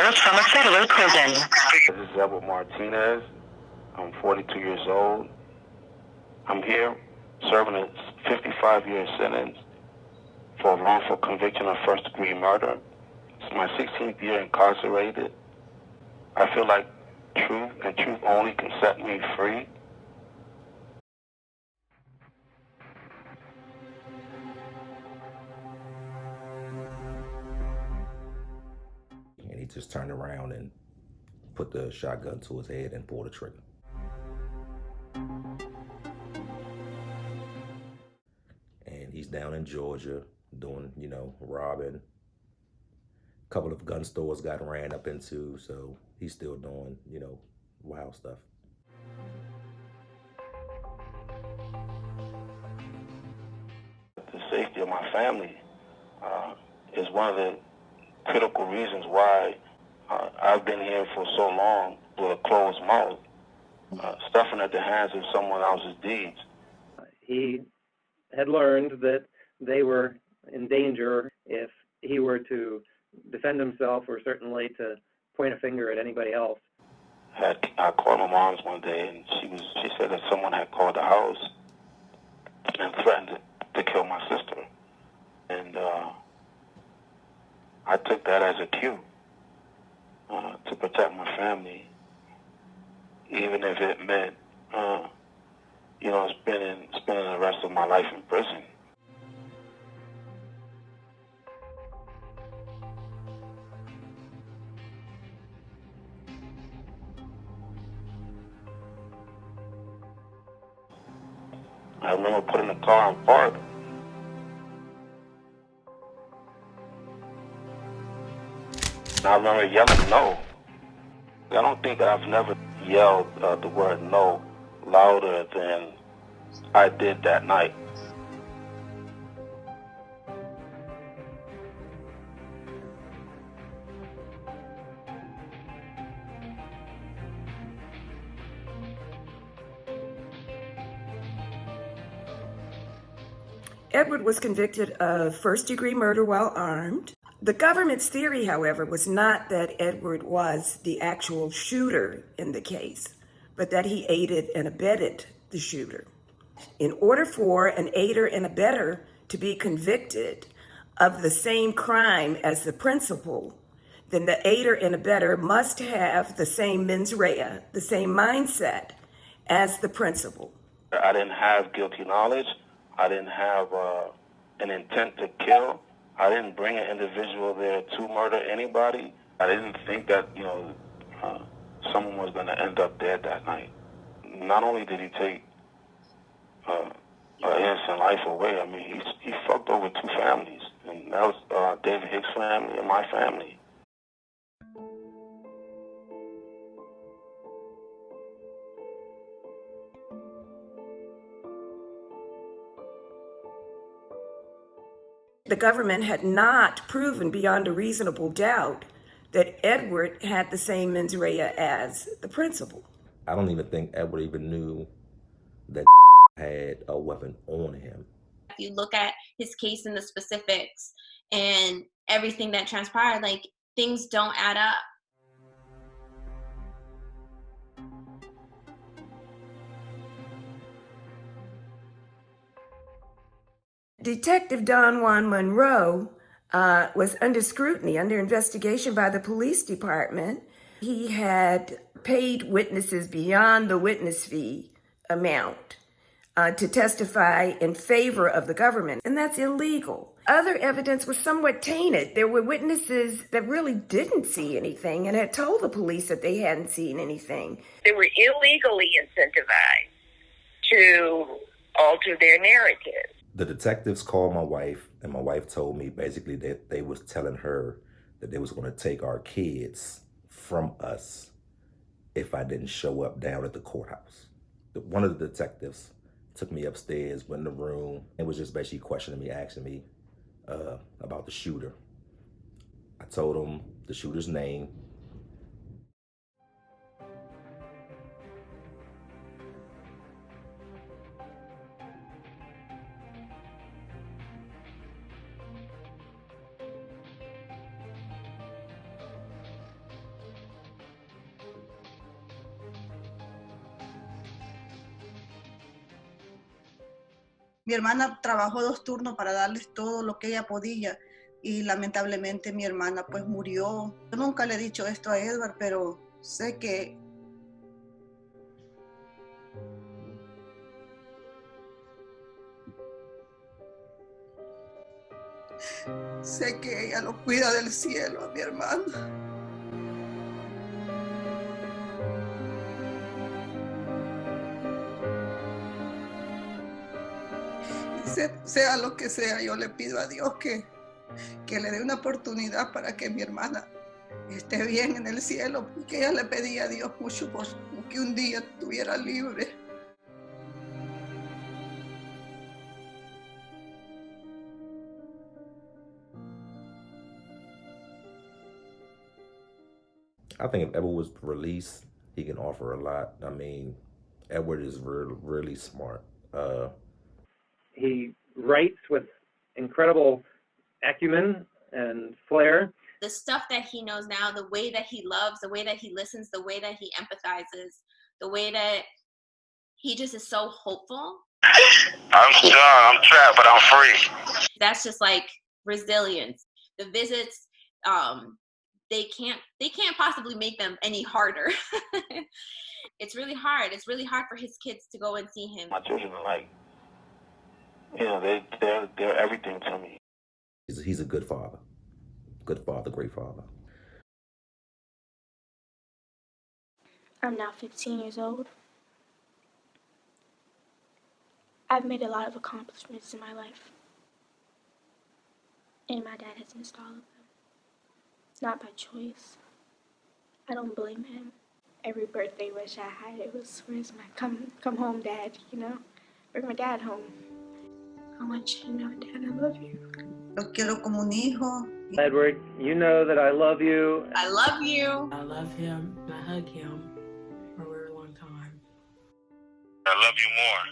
discharged from a federal prison. This is Edward Martinez. I'm 42 years old. I'm here serving a 55-year sentence for wrongful conviction of first-degree murder. It's my 16th year incarcerated. I feel like truth and truth only can set me free. And he just turned around and put the shotgun to his head and pulled the trigger. And he's down in Georgia doing, robbing. A couple of gun stores got ran up into, so he's still doing, wild stuff. The safety of my family is one of the critical reasons why I've been here for so long with a closed mouth, stuffing at the hands of someone else's deeds. He had learned that they were in danger if he were to defend himself or certainly to point a finger at anybody else. I called my mom's one day, and she said that someone had called the house and threatened to kill my sister. And I took that as a cue to protect my family, even if it meant, spending the rest of my life in prison. I remember putting the car in park. And I remember yelling no. I don't think that I've never yelled the word no louder than I did that night. Edward was convicted of first-degree murder while armed. The government's theory, however, was not that Edward was the actual shooter in the case, but that he aided and abetted the shooter. In order for an aider and abettor to be convicted of the same crime as the principal, then the aider and abettor must have the same mens rea, the same mindset as the principal. I didn't have guilty knowledge. I didn't have an intent to kill. I didn't bring an individual there to murder anybody. I didn't think that, someone was going to end up dead that night. Not only did he take an innocent life away, I mean, he fucked over two families. And that was David Hicks' family and my family. The government had not proven beyond a reasonable doubt that Edward had the same mens rea as the principal. I don't even think Edward even knew that had a weapon on him. If you look at his case and the specifics and everything that transpired, things don't add up. Detective Don Juan Monroe was under scrutiny, under investigation by the police department. He had paid witnesses beyond the witness fee amount to testify in favor of the government, and that's illegal. Other evidence was somewhat tainted. There were witnesses that really didn't see anything and had told the police that they hadn't seen anything. They were illegally incentivized to alter their narrative. The detectives called my wife, and my wife told me basically that they was telling her that they was going to take our kids from us if I didn't show up down at the courthouse. One of the detectives took me upstairs, went in the room, and was just basically questioning me, asking me about the shooter. I told him the shooter's name. Mi hermana trabajó 2 turnos para darles todo lo que ella podía y lamentablemente mi hermana pues murió. Yo nunca le he dicho esto a Edward, pero sé que ella lo cuida del cielo a mi hermano. Sea lo que sea, yo le pido a Dios que le dé una oportunidad para que mi hermana esté bien en el cielo, porque ella le pedía a Dios mucho por que un día estuviera libre. I think if Edward was released, he can offer a lot. I mean, Edward is really smart. He writes with incredible acumen and flair. The stuff that he knows now, the way that he loves, the way that he listens, the way that he empathizes, the way that he just is so hopeful. I'm strong, I'm trapped, but I'm free. That's just like resilience. The visits, they can't possibly make them any harder. It's really hard. It's really hard for his kids to go and see him. My children are like, they're everything to me. He's a good father. Good father, great father. I'm now 15 years old. I've made a lot of accomplishments in my life. And my dad has missed all of them. Not by choice. I don't blame him. Every birthday wish I had, it was, where's my come home, Dad, Bring my dad home. I want you to know, Dad, I love you. Lo quiero como un hijo. Edward, you know that I love you. I love you. I love him. I hug him for a very long time. I love you more.